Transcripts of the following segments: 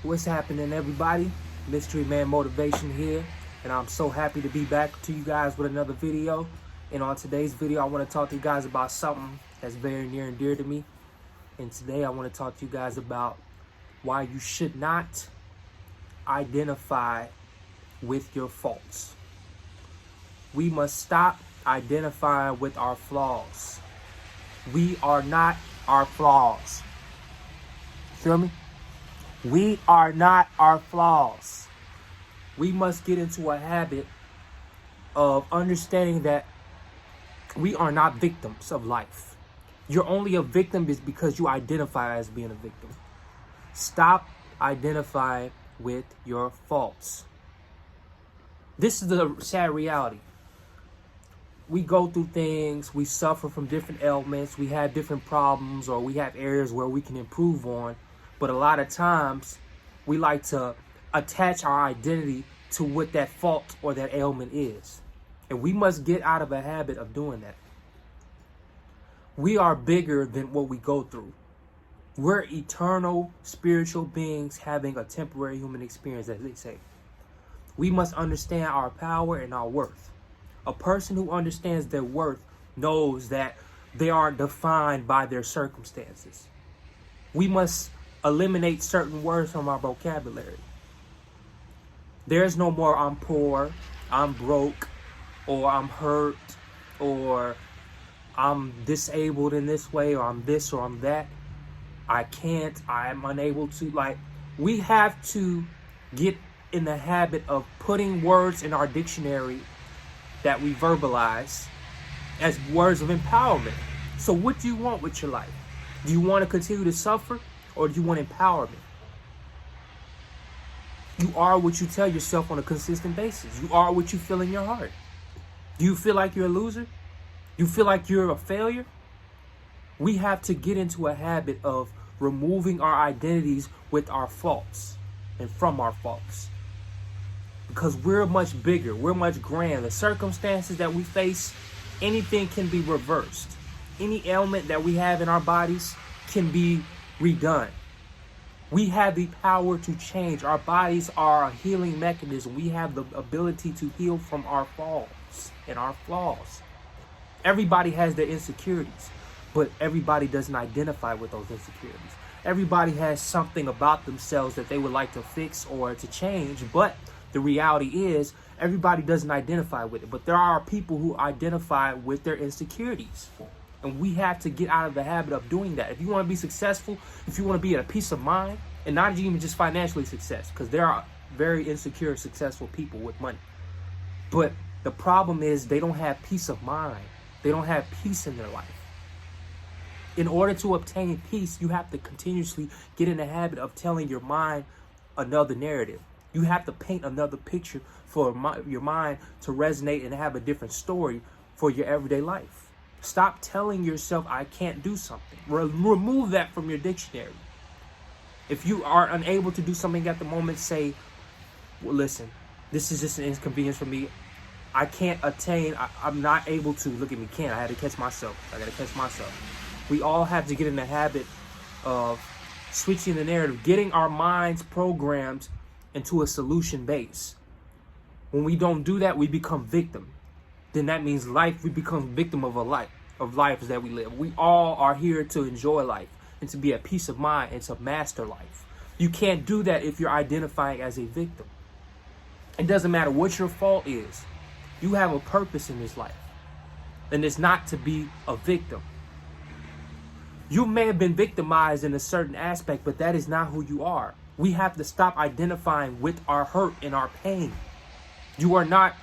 What's happening, everybody? Mystery Man Motivation here, and I'm so happy to be back to you guys with another video. And on today's video, I want to talk to you guys about something that's very near and dear to me. And today, I want to talk to you guys about why you should not identify with your faults. We must stop identifying with our flaws. We are not our flaws. Feel me? We are not our flaws. We must get into a habit of understanding that we are not victims of life. You're only a victim is because you identify as being a victim. Stop identifying with your faults. This is the sad reality. We go through things, we suffer from different ailments, we have different problems, or we have areas where we can improve on. But a lot of times, we like to attach our identity to what that fault or that ailment is. And we must get out of a habit of doing that. We are bigger than what we go through. We're eternal spiritual beings having a temporary human experience, as they say. We must understand our power and our worth. A person who understands their worth knows that they aren't defined by their circumstances. We must eliminate certain words from our vocabulary. There's no more I'm poor, I'm broke, or I'm hurt, or I'm disabled in this way, or I'm this or I'm that. I'm unable to. We have to get in the habit of putting words in our dictionary that we verbalize as words of empowerment. So what do you want with your life? Do you want to continue to suffer, or do you want empowerment? You are what you tell yourself on a consistent basis. You are what you feel in your heart. Do you feel like you're a loser? You feel like you're a failure? We have to get into a habit of removing our identities with our faults and from our faults. Because we're much bigger, we're much grander. The circumstances that we face, anything can be reversed. Any ailment that we have in our bodies can be redone. We have the power to change. Our bodies are a healing mechanism. We have the ability to heal from our faults and our flaws. Everybody has their insecurities, but everybody doesn't identify with those insecurities. Everybody has something about themselves that they would like to fix or to change, but the reality is everybody doesn't identify with it. But there are people who identify with their insecurities. And we have to get out of the habit of doing that. If you want to be successful, if you want to be at a peace of mind, and not even just financially success, because there are very insecure, successful people with money. But the problem is they don't have peace of mind. They don't have peace in their life. In order to obtain peace, you have to continuously get in the habit of telling your mind another narrative. You have to paint another picture for your mind to resonate and have a different story for your everyday life. Stop telling yourself, I can't do something. Remove that from your dictionary. If you are unable to do something at the moment, say, well, listen, this is just an inconvenience for me. I can't attain, I'm not able to. Look at me, I had to catch myself. I got to catch myself. We all have to get in the habit of switching the narrative, getting our minds programmed into a solution base. When we don't do that, we become victim. Then that means we become victim of lives that we live. We all are here to enjoy life and to be at peace of mind and to master life. You can't do that if you're identifying as a victim. It doesn't matter what your fault is. You have a purpose in this life, and it's not to be a victim. You may have been victimized in a certain aspect, but that is not who you are. We have to stop identifying with our hurt and our pain. You are not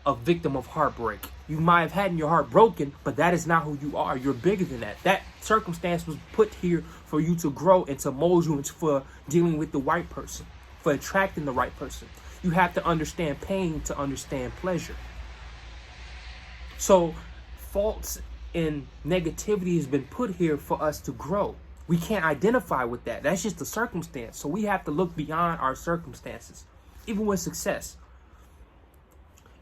a victim of heartbreak. You might have had your heart broken, but that is not who you are. You're bigger than that. That circumstance was put here for you to grow and to mold you for dealing with the right person, for attracting the right person. You have to understand pain to understand pleasure. So faults and negativity has been put here for us to grow. We can't identify with that. That's just the circumstance. So we have to look beyond our circumstances, even with success.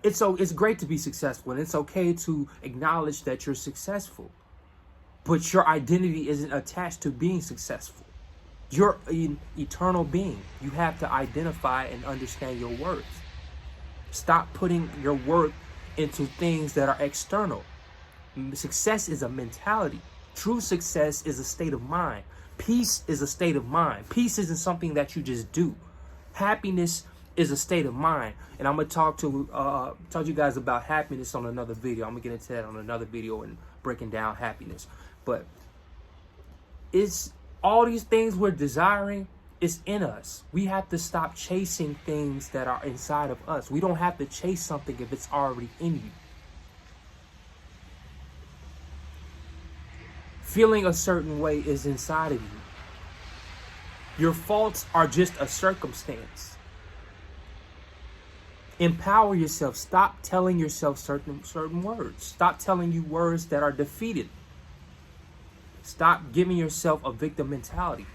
It's great to be successful, and it's okay to acknowledge that you're successful. But your identity isn't attached to being successful. You're an eternal being. You have to identify and understand your worth. Stop putting your worth into things that are external. Success is a mentality. True success is a state of mind. Peace is a state of mind. Peace isn't something that you just do. Happiness is a state of mind. And I'm going to talk to you guys about happiness on another video. I'm going to get into that on another video and breaking down happiness. But it's all these things we're desiring is in us. We have to stop chasing things that are inside of us. We don't have to chase something if it's already in you. Feeling a certain way is inside of you. Your faults are just a circumstance. Empower yourself. Stop telling yourself certain words. Stop telling you words that are defeated. Stop giving yourself a victim mentality,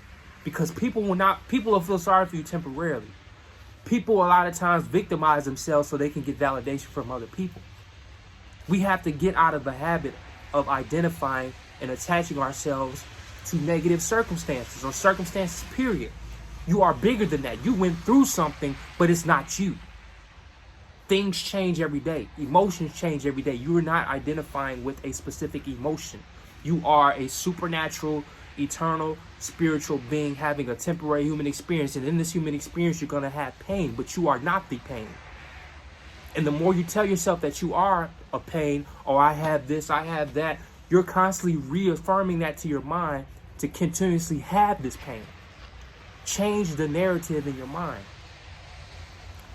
because people will feel sorry for you temporarily. People a lot of times victimize themselves so they can get validation from other people. We have to get out of the habit of identifying and attaching ourselves to negative circumstances or circumstances, period. You are bigger than that. You went through something, but it's not you. Things change every day. Emotions change every day. You are not identifying with a specific emotion. You are a supernatural, eternal, spiritual being having a temporary human experience. And in this human experience, you're going to have pain, but you are not the pain. And the more you tell yourself that you are a pain, or I have this, I have that, you're constantly reaffirming that to your mind to continuously have this pain. Change the narrative in your mind.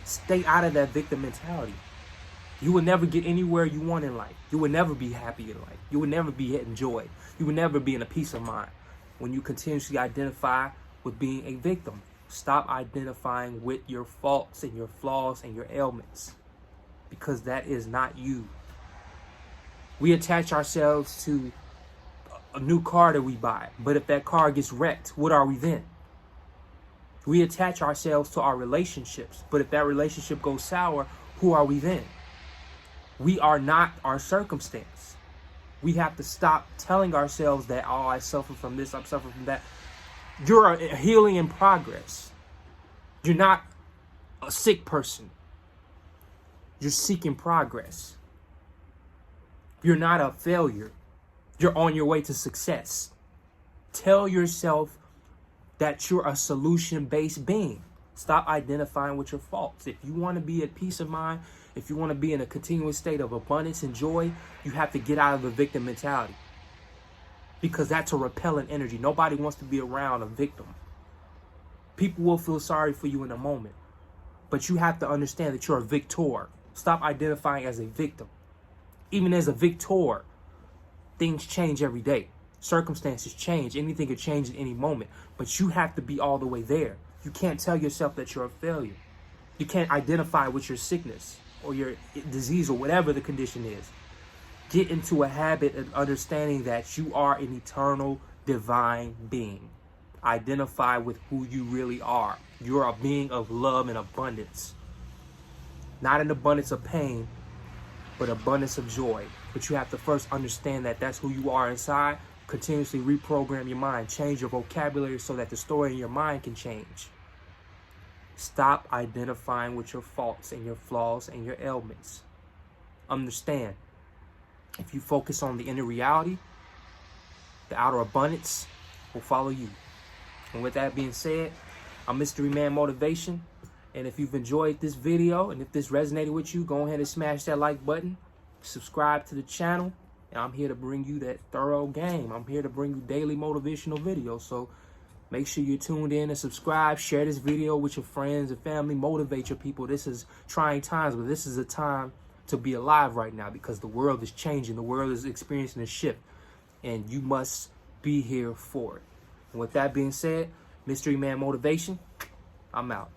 Stay out of that victim mentality. You will never get anywhere you want in life. You will never be happy in life. You will never be enjoyed. You will never be in a peace of mind when you continuously identify with being a victim. Stop identifying with your faults and your flaws and your ailments, because that is not you. We attach ourselves to a new car that we buy, but if that car gets wrecked, what are we then? We attach ourselves to our relationships, but if that relationship goes sour, who are we then? We are not our circumstance. We have to stop telling ourselves that, oh, I suffer from this, I'm suffering from that. You're a healing in progress. You're not a sick person. You're seeking progress. You're not a failure. You're on your way to success. Tell yourself that you're a solution-based being. Stop identifying with your faults. If you want to be at peace of mind, if you want to be in a continuous state of abundance and joy, you have to get out of the victim mentality, because that's a repellent energy. Nobody wants to be around a victim. People will feel sorry for you in a moment, but you have to understand that you're a victor. Stop identifying as a victim. Even as a victor, things change every day. Circumstances change. Anything could change at any moment, but you have to be all the way there. You can't tell yourself that you're a failure. You can't identify with your sickness or your disease or whatever the condition is. Get into a habit of understanding that you are an eternal divine being. Identify with who you really are. You're a being of love and abundance. Not an abundance of pain, but abundance of joy. But you have to first understand that that's who you are inside. Continuously reprogram your mind. Change your vocabulary so that the story in your mind can change. Stop identifying with your faults and your flaws and your ailments. Understand, if you focus on the inner reality, the outer abundance will follow you. And with that being said, I'm Mystery Man Motivation. And if you've enjoyed this video and if this resonated with you, go ahead and smash that like button. Subscribe to the channel. And I'm here to bring you that thorough game. I'm here to bring you daily motivational videos. So make sure you're tuned in and subscribe. Share this video with your friends and family. Motivate your people. This is trying times, but this is a time to be alive right now, because the world is changing. The world is experiencing a shift, and you must be here for it. And with that being said, Mystery Man Motivation, I'm out.